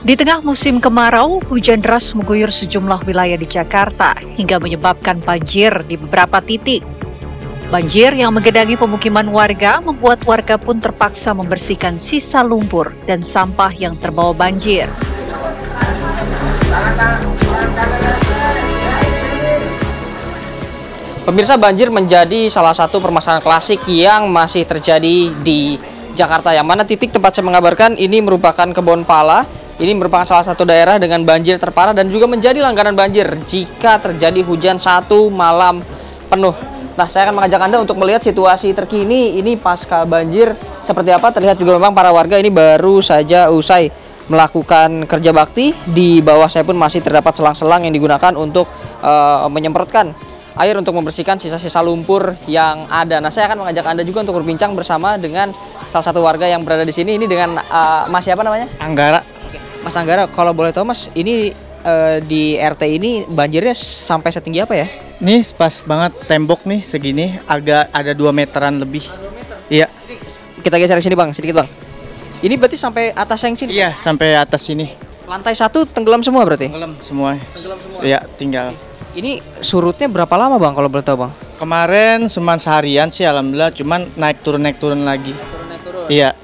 Di tengah musim kemarau, hujan deras mengguyur sejumlah wilayah di Jakarta hingga menyebabkan banjir di beberapa titik. Banjir yang menggenangi pemukiman warga membuat warga pun terpaksa membersihkan sisa lumpur dan sampah yang terbawa banjir. Pemirsa, banjir menjadi salah satu permasalahan klasik yang masih terjadi di Jakarta. Yang mana titik tempat saya mengabarkan ini merupakan Kebonpala. Ini merupakan salah satu daerah dengan banjir terparah dan juga menjadi langganan banjir jika terjadi hujan satu malam penuh. Nah, saya akan mengajak Anda untuk melihat situasi terkini ini pasca banjir seperti apa. Terlihat juga memang para warga ini baru saja usai melakukan kerja bakti. Di bawah saya pun masih terdapat selang-selang yang digunakan untuk menyemprotkan air untuk membersihkan sisa-sisa lumpur yang ada. Nah, saya akan mengajak Anda juga untuk berbincang bersama dengan salah satu warga yang berada di sini. Ini dengan Mas siapa namanya? Anggara. Mas Anggara, kalau boleh tahu Mas, ini di RT ini banjirnya sampai setinggi apa ya? Nih pas banget tembok nih segini, agak ada 2 meteran lebih. 2 meter? Iya. Kita geser sini Bang, sedikit Bang. Ini berarti sampai atas yang sini? Iya, sampai atas sini. Lantai 1 tenggelam semua berarti? Tenggelam semua. Tenggelam semua? Iya, tinggal. Ini surutnya berapa lama Bang kalau boleh tahu Bang? Kemarin cuma seharian sih alhamdulillah, cuman naik turun lagi. Naik turun. Iya.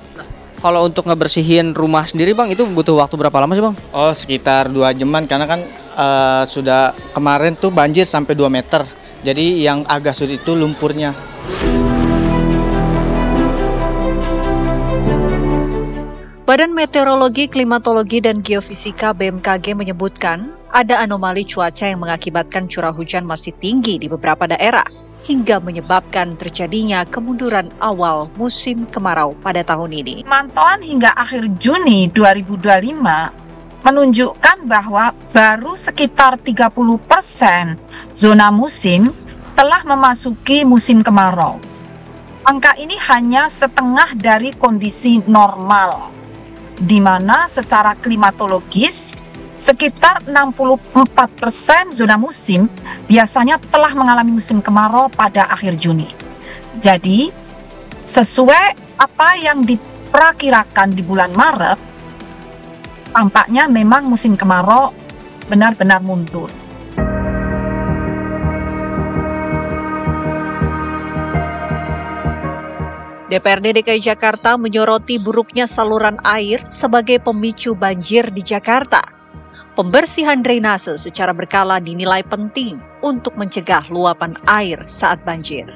Kalau untuk ngebersihin rumah sendiri Bang, itu butuh waktu berapa lama sih Bang? Oh, sekitar 2 jaman karena kan sudah kemarin tuh banjir sampai 2 meter. Jadi yang agak sulit itu lumpurnya. Badan Meteorologi, Klimatologi, dan Geofisika BMKG menyebutkan ada anomali cuaca yang mengakibatkan curah hujan masih tinggi di beberapa daerah hingga menyebabkan terjadinya kemunduran awal musim kemarau pada tahun ini. Pemantauan hingga akhir Juni 2025 menunjukkan bahwa baru sekitar 30% zona musim telah memasuki musim kemarau. Angka ini hanya setengah dari kondisi normal, di mana secara klimatologis sekitar 64% zona musim biasanya telah mengalami musim kemarau pada akhir Juni. Jadi, sesuai apa yang diperkirakan di bulan Maret, tampaknya memang musim kemarau benar-benar mundur. DPRD DKI Jakarta menyoroti buruknya saluran air sebagai pemicu banjir di Jakarta. Pembersihan drainase secara berkala dinilai penting untuk mencegah luapan air saat banjir.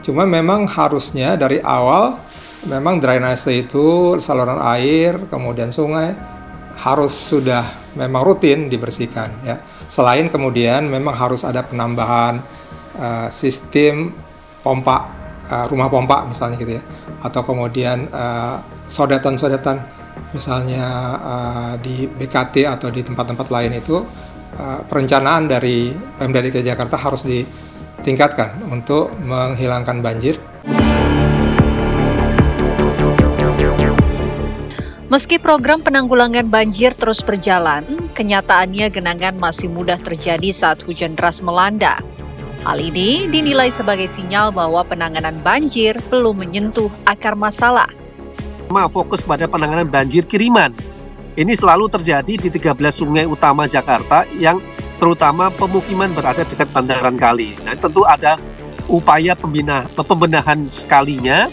Cuma memang harusnya dari awal memang drainase itu saluran air kemudian sungai harus sudah memang rutin dibersihkan ya. Selain kemudian memang harus ada penambahan sistem pompa, rumah pompa misalnya gitu ya, atau kemudian sodetan-sodetan misalnya di BKT atau di tempat-tempat lain itu perencanaan dari Pemda DKI Jakarta harus ditingkatkan untuk menghilangkan banjir. Meski program penanggulangan banjir terus berjalan, kenyataannya genangan masih mudah terjadi saat hujan deras melanda. Hal ini dinilai sebagai sinyal bahwa penanganan banjir belum menyentuh akar masalah. Fokus pada penanganan banjir kiriman. Ini selalu terjadi di 13 sungai utama Jakarta yang terutama pemukiman berada dekat bantaran kali. Nah, tentu ada upaya pembenahan sekalinya,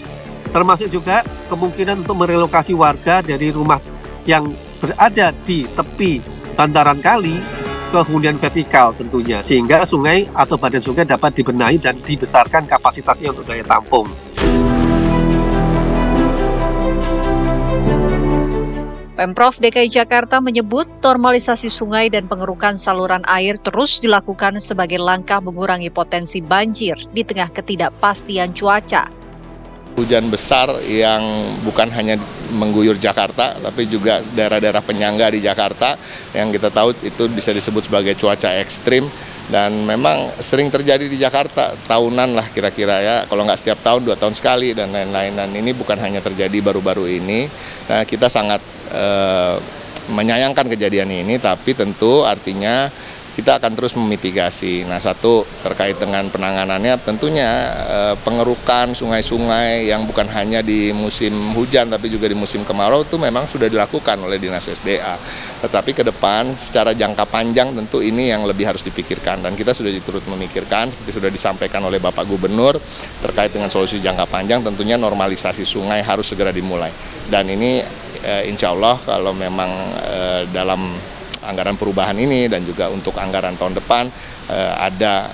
termasuk juga kemungkinan untuk merelokasi warga dari rumah yang berada di tepi bantaran kali ke hunian vertikal tentunya, sehingga sungai atau badan sungai dapat dibenahi dan dibesarkan kapasitasnya untuk daya tampung. Pemprov DKI Jakarta menyebut normalisasi sungai dan pengerukan saluran air terus dilakukan sebagai langkah mengurangi potensi banjir di tengah ketidakpastian cuaca. Hujan besar yang bukan hanya mengguyur Jakarta, tapi juga daerah-daerah penyangga di Jakarta yang kita tahu itu bisa disebut sebagai cuaca ekstrim dan memang sering terjadi di Jakarta tahunan lah kira-kira ya, kalau nggak setiap tahun 2 tahun sekali dan lain-lain. Dan ini bukan hanya terjadi baru-baru ini. Nah, kita sangat menyayangkan kejadian ini, tapi tentu artinya kita akan terus memitigasi. Nah, satu terkait dengan penanganannya tentunya pengerukan sungai-sungai yang bukan hanya di musim hujan tapi juga di musim kemarau itu memang sudah dilakukan oleh Dinas SDA. Tetapi ke depan secara jangka panjang tentu ini yang lebih harus dipikirkan, dan kita sudah turut memikirkan seperti sudah disampaikan oleh Bapak Gubernur terkait dengan solusi jangka panjang, tentunya normalisasi sungai harus segera dimulai. Dan ini insya Allah kalau memang dalam anggaran perubahan ini dan juga untuk anggaran tahun depan ada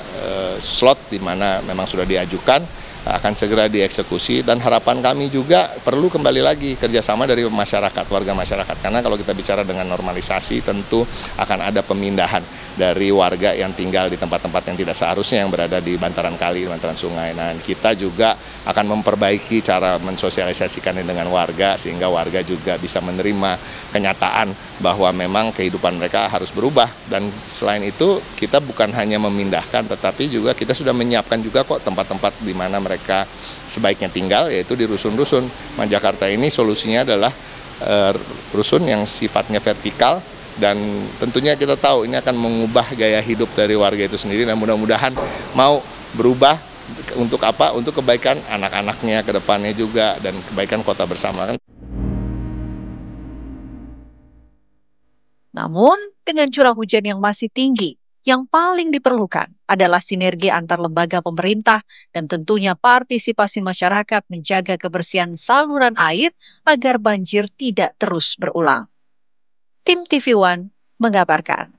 slot di mana memang sudah diajukan, akan segera dieksekusi. Dan harapan kami juga perlu kembali lagi kerjasama dari masyarakat, warga masyarakat, karena kalau kita bicara dengan normalisasi tentu akan ada pemindahan dari warga yang tinggal di tempat-tempat yang tidak seharusnya yang berada di bantaran kali, bantaran sungai. Nah, kita juga akan memperbaiki cara mensosialisasikannya dengan warga sehingga warga juga bisa menerima kenyataan bahwa memang kehidupan mereka harus berubah. Dan selain itu kita bukan hanya memindahkan tetapi juga kita sudah menyiapkan juga kok tempat-tempat di mana mereka sebaiknya tinggal, yaitu di rusun-rusun. Jakarta ini solusinya adalah rusun yang sifatnya vertikal, dan tentunya kita tahu ini akan mengubah gaya hidup dari warga itu sendiri, dan mudah-mudahan mau berubah untuk apa? Untuk kebaikan anak-anaknya ke depannya juga dan kebaikan kota bersama. Namun, dengan curah hujan yang masih tinggi, yang paling diperlukan adalah sinergi antar lembaga pemerintah dan tentunya partisipasi masyarakat menjaga kebersihan saluran air agar banjir tidak terus berulang. Tim TV One mengabarkan.